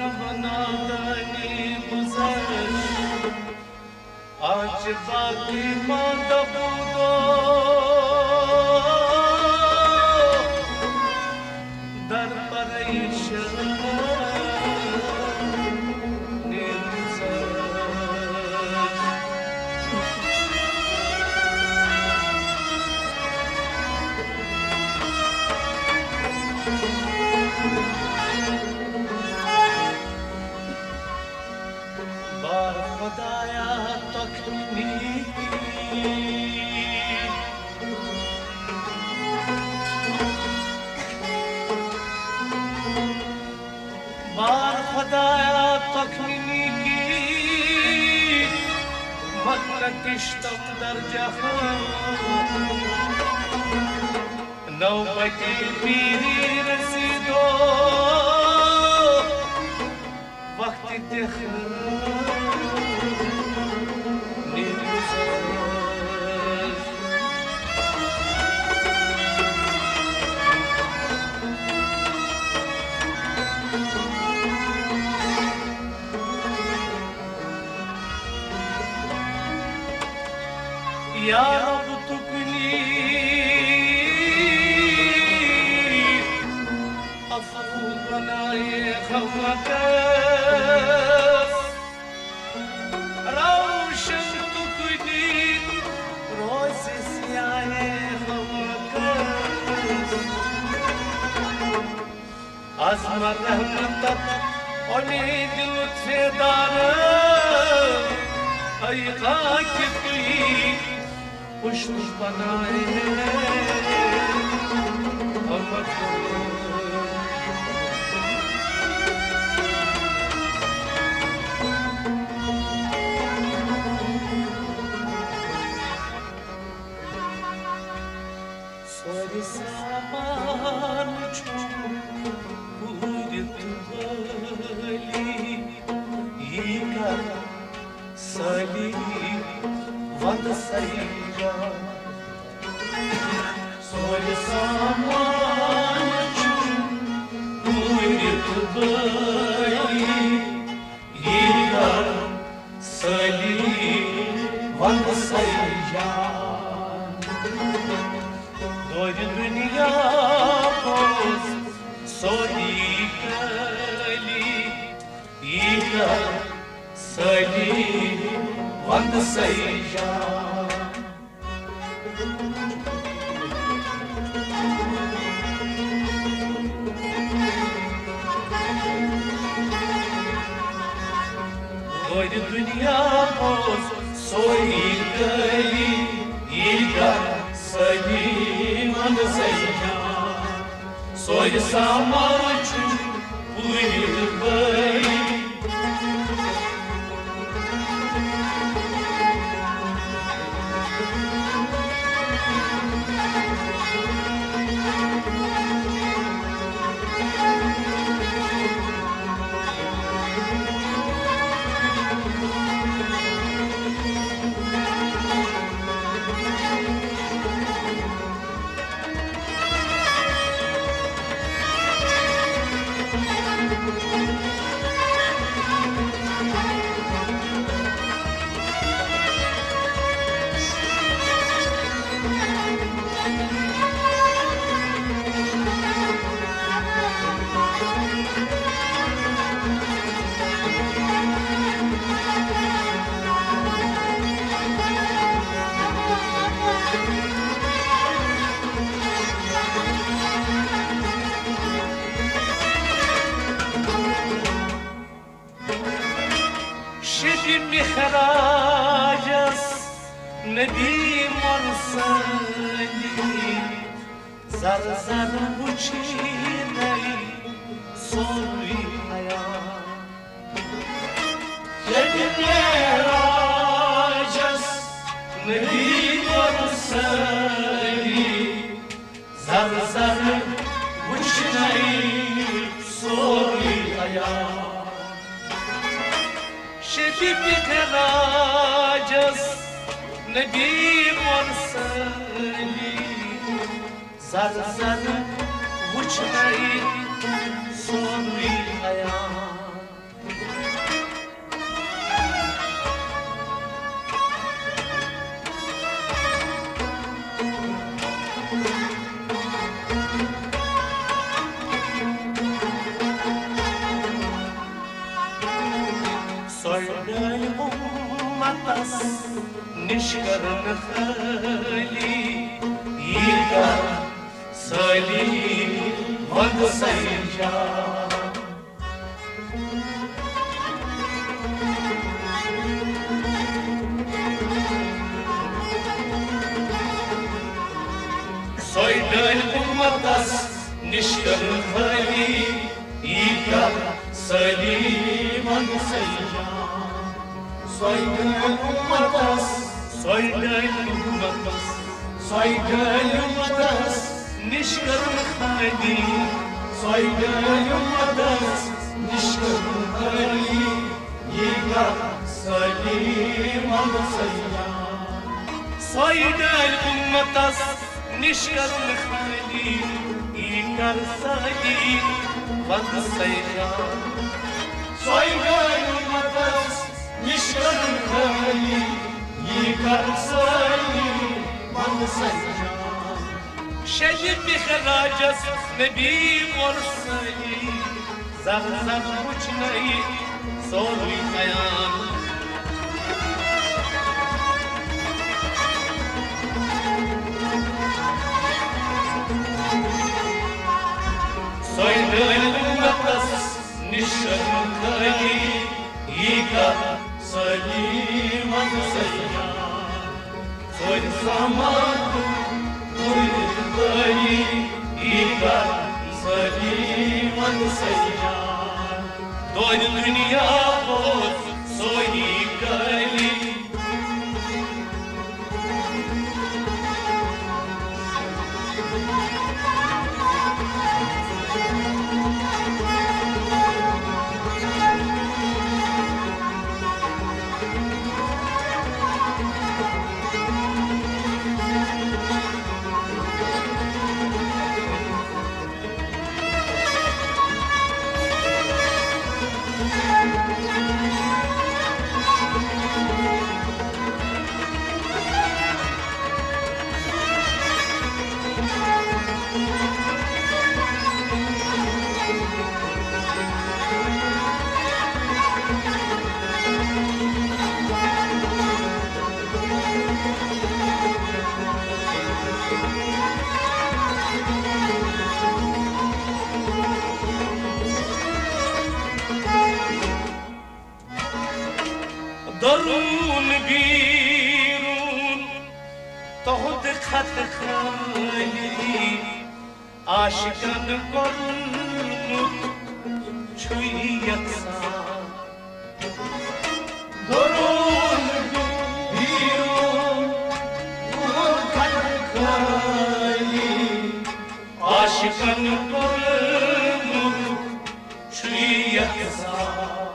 بنادانی گذشت آج باقی مانده بود و در پریشانی بار خدایا تکنی بار خدایا تکنی کی مگر کشتم در جهان نوبتی پیری رسید و وقتی دخل یا رب تو کنی افو بنائے خمکس روشن تو کنی روز سیاہ خمکس از مرحمتت امید لطف دارم ای خاک تویی پشت بنائے سوری سامان چون بودی تو بلی یکا سالی ود سیجا سوری سامان چون بودی تو بلی یکا سالی ود سیجا دوری دنیا باز سوری کلی یکا سالی ود سیجا دوری دنیا باز سوری کلی یکا سالی ود سیجا سوری سامان چون بودی بلی خراج است نبی مرسلی زر زر بچینی سوی حیات نبی خراج است نبی مرسلی زر زر بچینی سوی حیات شبی بخراجس نبی مرسلی زر زر وچنی سوی حیات Soylay ummatas nişkarın khali Yiga sali vand sayja Soylay ummatas nişkarın khali Yiga sali vand sayja Soygul ummatas, nişkarın khali Soygul ummatas, nişkarın khali Yiga salim al sayyan Soygul ummatas, nişkarın khali Yiga salim al sayyan Soygul ummatas nişkarın khali Yiga salim al sayyan شجر بخراجس نبی مرسلی زغ زغ کچھ نہیں سوری خیال سوید امتس نشن خلی ایگا سلیم سیان سوید زمان Yiga saliman sayyan Doydu dünya boz soy gali درون بیرون تهد خط خالی عاشقان گرنود چوی یکسان درون بیرون تهد خط خالی عاشقان گرنود چوی یکسان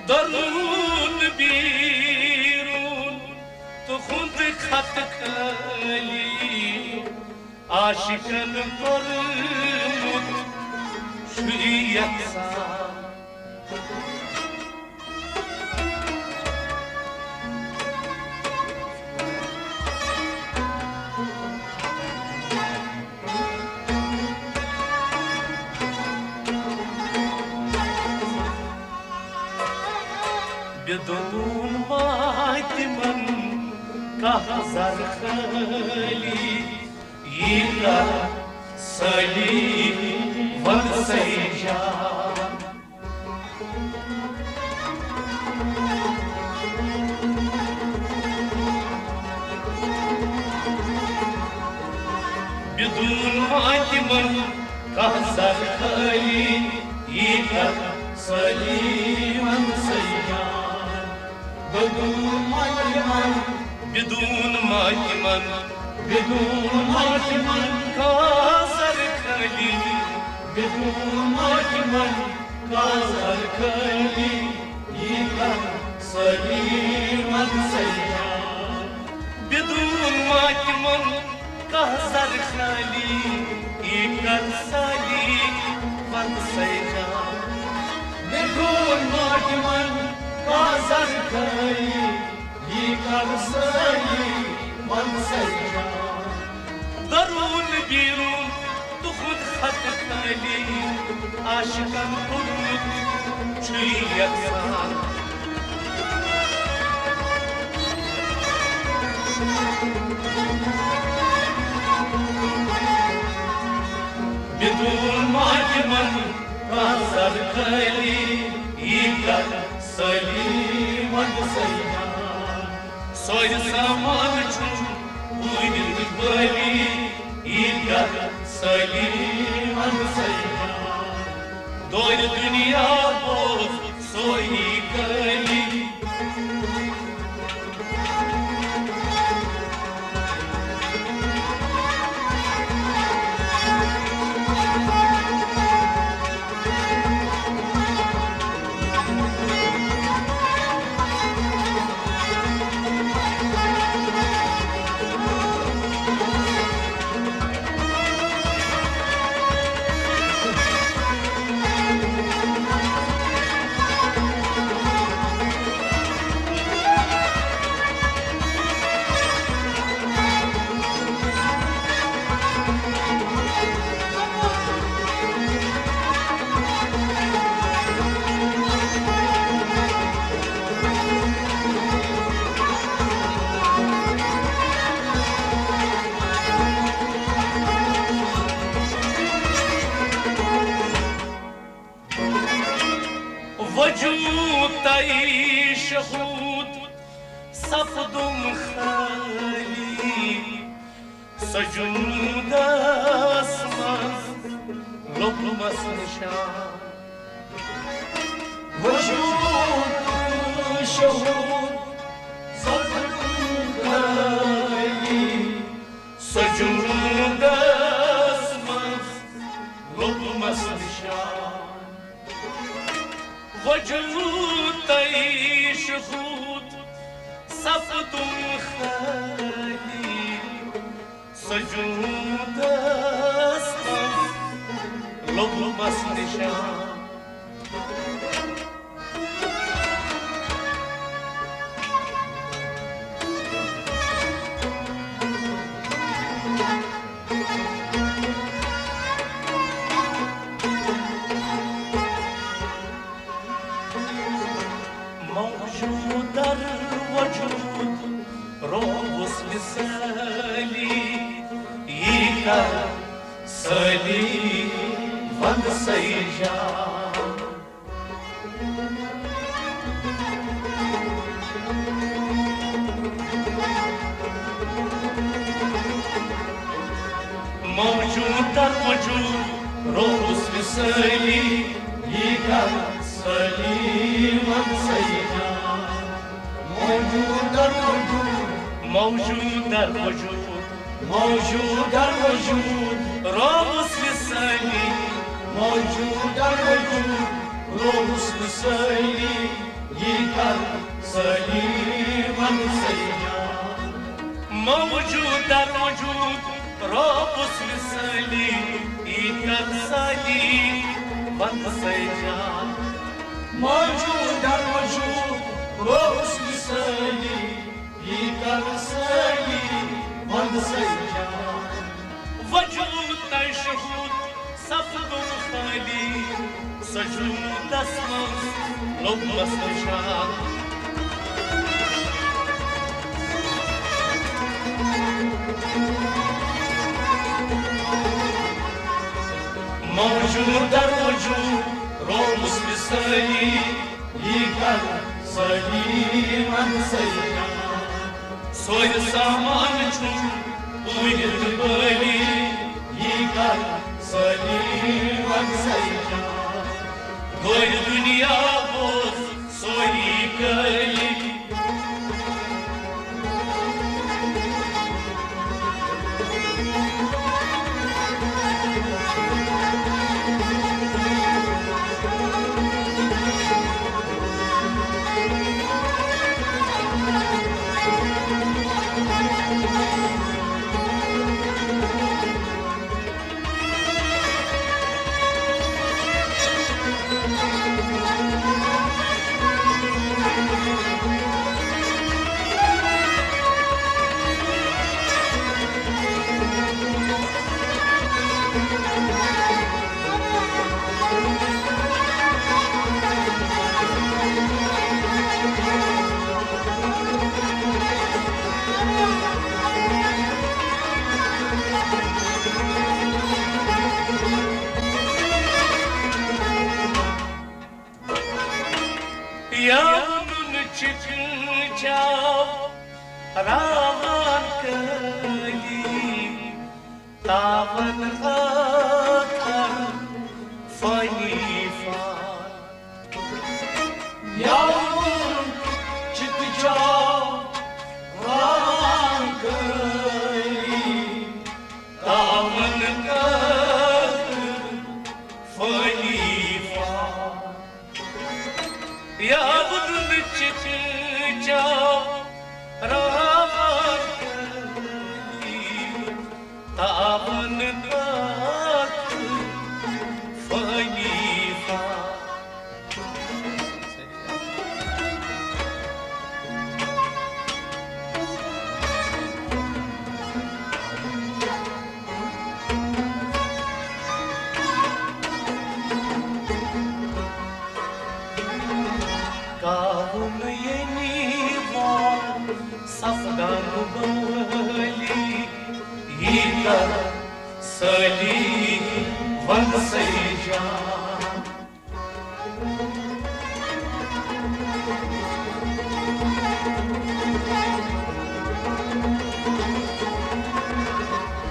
درون بیرون تو خود خط خالی عاشقان گرمود شوی یکسان بدون مایتمن kahzar khali Yiga salim val sayyan بدون مایتمن kahzar khali Yiga salim val sayyan بدون مایمن کازر خالی بدون مایمن کازر خالی Yiga saliman sayyan بدون مایمن کازر خالی Yiga saliman sayyan بدون مایمن کازر خالی Yiga saliman sayyan درون بیرون تو خود خط خالی عاشقان گرنود چوی یکسان بدون ماک من قصر کلی ایکر سلیمان سیان سوی سامان چون بوید بلی ایکر سلیمان سیان دوی دنیا بود سوی کلی وجود تایی شهود صفدم خالی سجود اسمان لبم نشان وجود شهود صفدم خالی سجود اسمان لبم نشان وجود تایی شهود صفدم خالی سجود اسمان لبم نشان موجود در وجود روز مثالی ایکر سلی وند سیجان موجود در وجود روز مثالی ایکر سلی وند سیجان موجود در وجود موجود در وجود موجود در وجود روز مثالی موجود در وجود روز مثالی ایکر سلی وند سیجان موجود در وجود روز مثالی ایکر سلی وند سیجان موجود در وجود روز مثالی ایکر سلی وند سیجان وجود تای شهود صفدم خالی سجود اسمان لبم نشان موجود در وجود روز مثالی ایکر سلی وند سیجان سوی سامان چون بوید بلی ایکر سلی وند سیجان دوی دنیا بود سوی کلی Yavrum çıkınca ravan kalim tavan akar fayifan. Yavrum çıkınca ravan kalim tavan akar fayifan. Yavrum çıkınca ravan kalim tavan akar fayifan. Kavun yeni var safdan bali yika sali van sayja.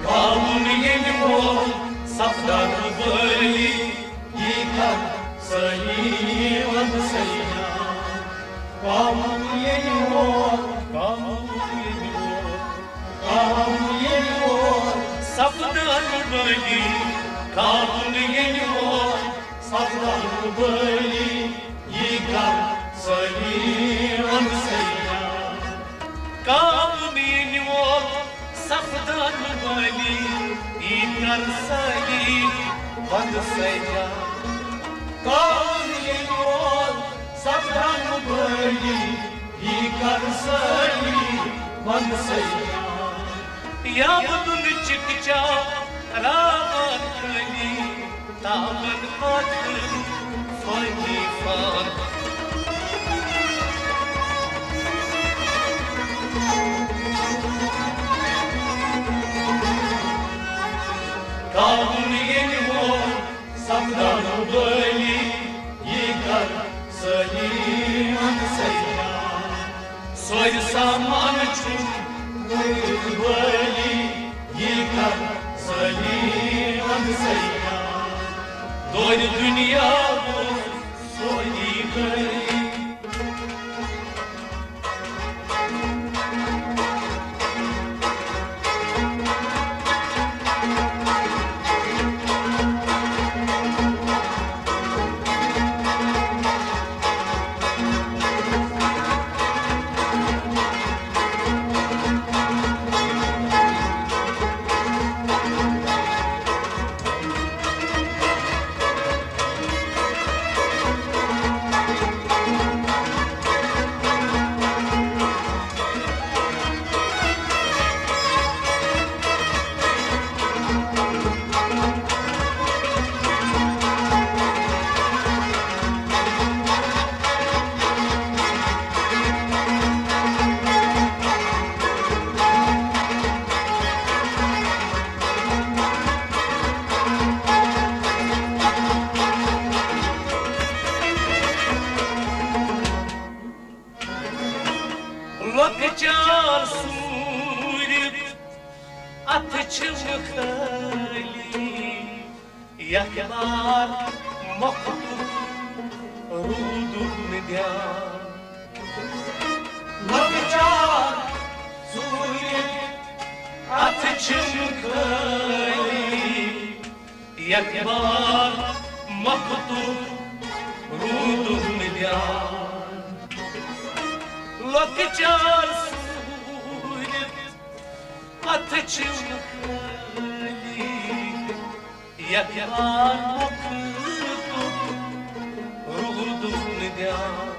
Kavun yeni var safdan bali yika sali van sayja. Kavun yeni var, kavun yeni var, kavun yeni var, safdan bali. Kavun yeni var, safdan bali, yıkar sayıvan sayya. Kavun yeni var, safdan bali, yıkar sayıvan sayya. Kavun yeni var, safdan bali, yıkar sayıvan sayya. Yavrum çıkınca ravan kalim tavan akar fayifan. Kavun yeni var, safdan bali, yıkar sayıvan sayya. Soy saman çun bali, yıkar sayıvan sayya. Doydu dünya bu soy bali. Bakıcar surip atıçılık hali yaklar maktub rudum nidyan. Bakıcar surip atıçılık hali yaklar maktub rudum nidyan. Bakıcar surip atıçılık hali yaklar maktub rudum nidyan.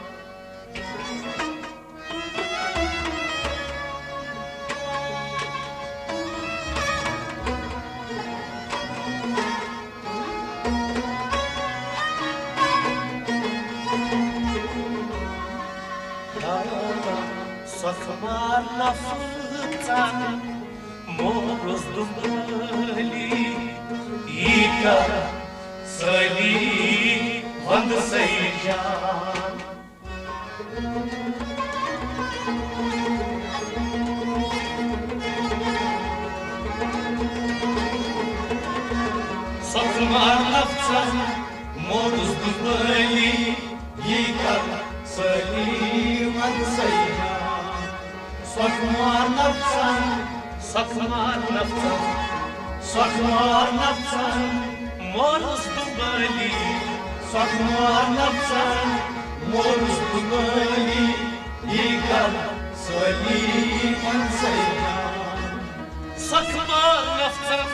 Sakmar lafıtan moroz dumali yıkar sayıvan sayjan. Sokmar nafcan, moruz dubali, yikar saliman sayya. Sokmar nafcan, sokmar nafcan, moruz dubali, sokmar nafcan, moruz dubali, yikar saliman sayya. Sokmar nafcan,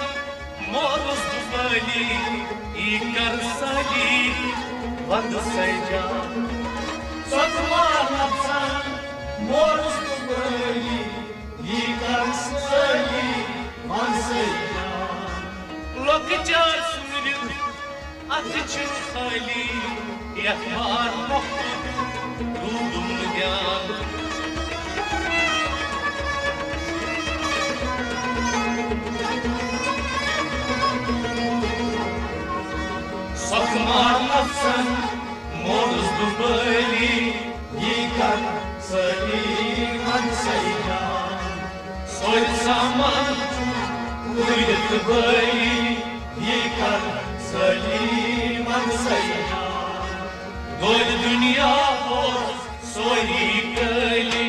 moruz dubali, yikar saliman sayya. Sokmar nafcan, moruz dubali, yikar saliman sayya. Lok jar sumir, atçın hali, yakmar mahmud, dudum gyan. Sokmar nafsan, moruz dubali, yikar saliman sayya. Soy zaman, uyut dubali, yikar saliman sayya. Dol dünya boz, soy yikali.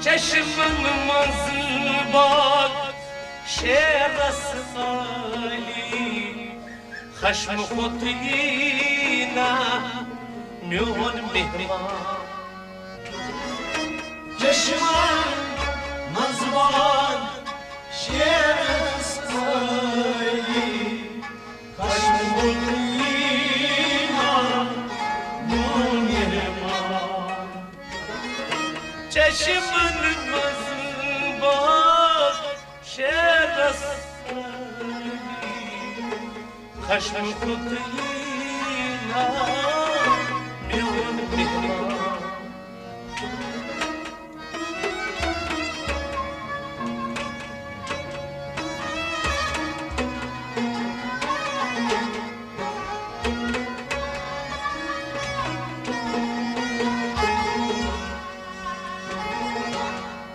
Çeşmin manzil bak, şehrası Ali, خشم خطینا میون مهمان چشمان مزبان شیر سایی خشم خطینا میون مهمان چشمان مزبان شیر سایی خشم خطینا میون مهمان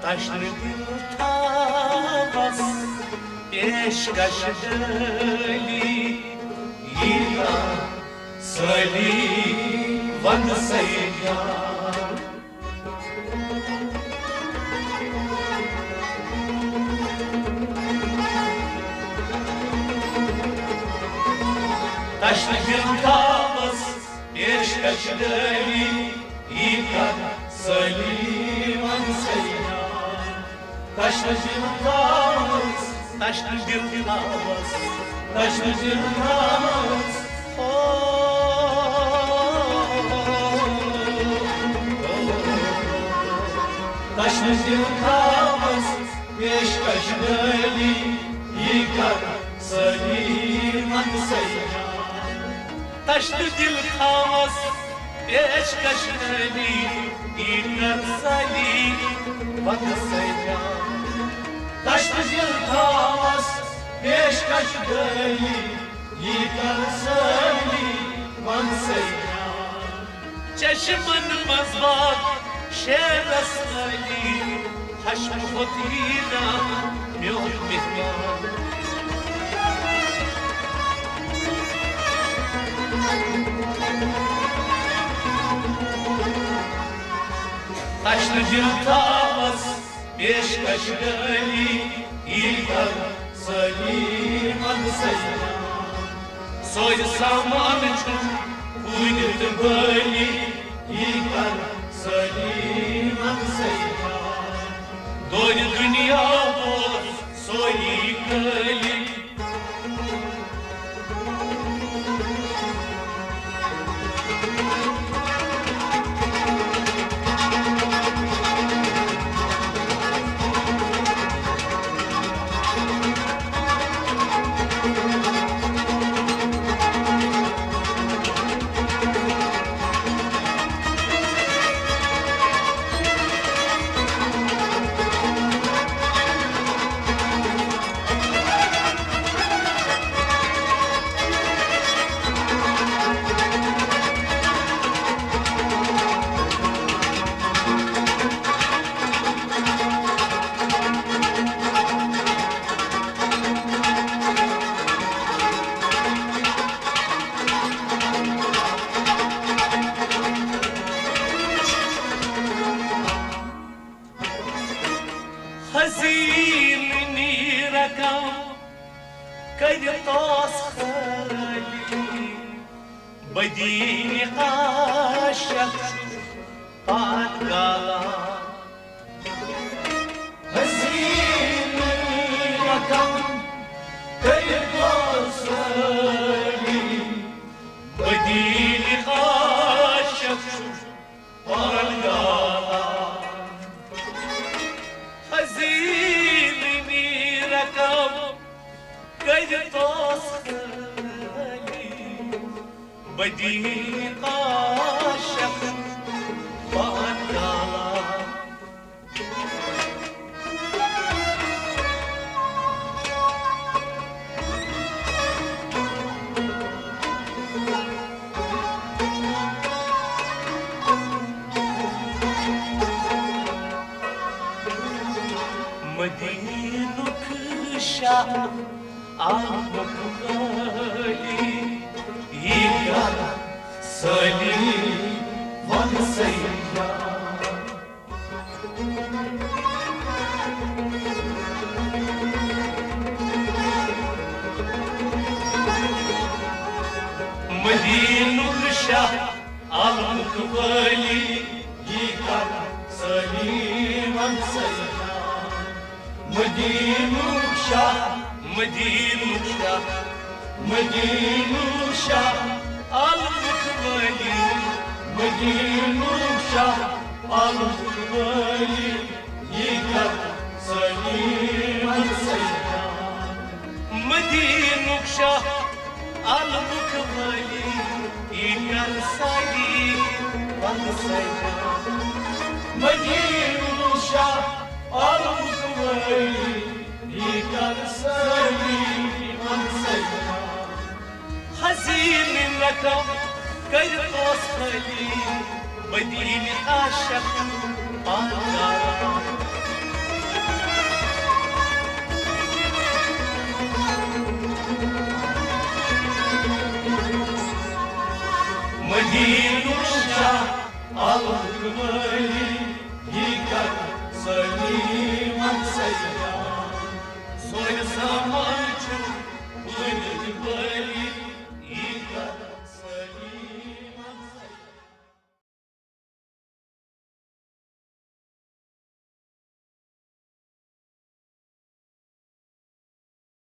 Taşlı bir tavas peşkaş deli yila sali van sayya Taşlı bir tavas peşkaş deli yila sali van sayya Taşlı bir tavas Taşlı bir tavas Taşlı bir tavas Taşlı bir tavas Peşkaş deli Yıkar saliman sayya Taşlı bir tavas Peşkaş deli Yıkar saliman sayya Taşlı bir tavas Peşkaş deli Yıkar saliman sayya Çeşmin mazbak Şeras Ali Haşm Khutina Myun mihman taşlı cıltamız peşkaş geli İlkar Saliman Seyyan Soy saman çum Uydu bali İlkar Saliman Seyyan Doydu dünya boz Soy geli هزيلني ركب كي تصخلي بديني قاشق قد قالا هزيلني ركب كي تصخلي بديني قاشق قد قالا هزيلني ركب قيد تصخلي بديني قاشق فأدالا مدينك شاء عمك غالي يا سليم ونسيا مدينك شاء عمك غالي يا سليم ونسيا مدينك شاء مدينك شاء مدينك شاء المكبلي مدينك شاء المكبلي يكر سليما سيدا مدينك شاء المكبلي يكر سليما سيدا مدينك شاء المكبلي يكر سليما سيدا حزين الركب كي تصخلي بديني عاشق قدرا مدينة الشاه الكمالي يكر سليما سيدا صوي السماء